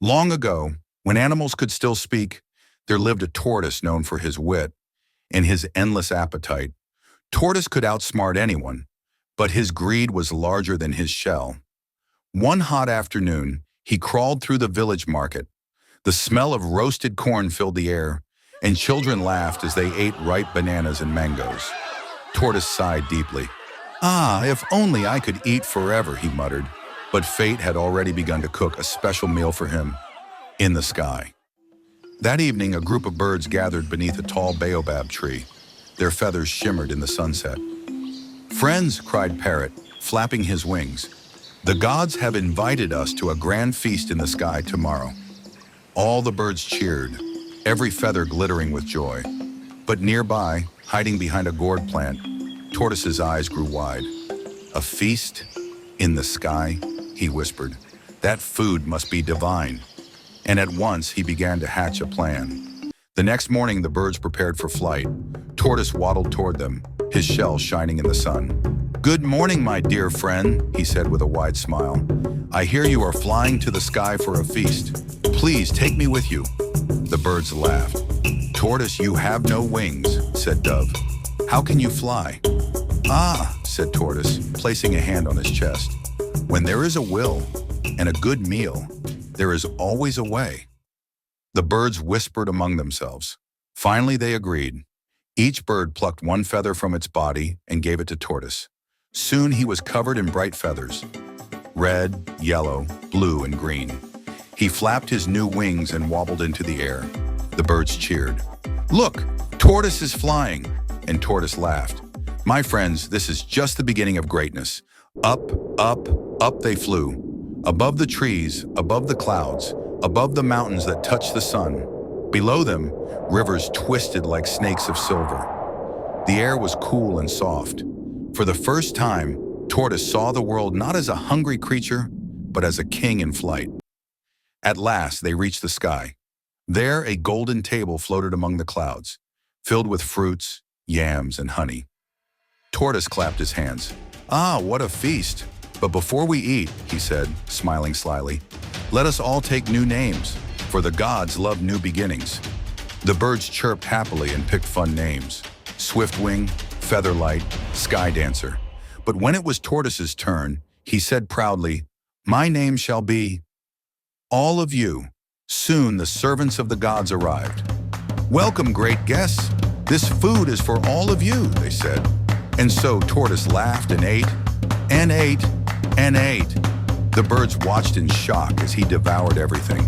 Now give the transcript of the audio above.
Long ago, when animals could still speak, there lived a tortoise known for his wit and his endless appetite. Tortoise could outsmart anyone, but his greed was larger than his shell. One hot afternoon, he crawled through the village market. The smell of roasted corn filled the air, and children laughed as they ate ripe bananas and mangoes. Tortoise sighed deeply. "Ah, if only I could eat forever," he muttered. But fate had already begun to cook a special meal for him in the sky. That evening, a group of birds gathered beneath a tall baobab tree. Their feathers shimmered in the sunset. "Friends," cried Parrot, flapping his wings, "the gods have invited us to a grand feast in the sky tomorrow." All the birds cheered, every feather glittering with joy. But nearby, hiding behind a gourd plant, Tortoise's eyes grew wide. "A feast in the sky," he whispered. "That food must be divine." And at once he began to hatch a plan. The next morning the birds prepared for flight. Tortoise waddled toward them, his shell shining in the sun. "Good morning, my dear friend," he said with a wide smile. "I hear you are flying to the sky for a feast. Please take me with you." The birds laughed. "Tortoise, you have no wings," said Dove. "How can you fly?" "Ah," said Tortoise, placing a hand on his chest. "When there is a will and a good meal, there is always a way." The birds whispered among themselves. Finally they agreed. Each bird plucked one feather from its body and gave it to Tortoise. Soon he was covered in bright feathers, red, yellow, blue, and green. He flapped his new wings and wobbled into the air. The birds cheered. "Look, Tortoise is flying!" And Tortoise laughed. "My friends, this is just the beginning of greatness." Up, up, up they flew. Above the trees, above the clouds, above the mountains that touched the sun. Below them, rivers twisted like snakes of silver. The air was cool and soft. For the first time, Tortoise saw the world not as a hungry creature, but as a king in flight. At last, they reached the sky. There, a golden table floated among the clouds, filled with fruits, yams, and honey. Tortoise clapped his hands. "Ah, what a feast! But before we eat," he said, smiling slyly, "let us all take new names, for the gods love new beginnings." The birds chirped happily and picked fun names: Swiftwing, Featherlight, Sky Dancer. But when it was Tortoise's turn, he said proudly, "My name shall be all of you." Soon the servants of the gods arrived. "Welcome, great guests. This food is for all of you," they said. And so Tortoise laughed and ate, and ate, and ate. The birds watched in shock as he devoured everything.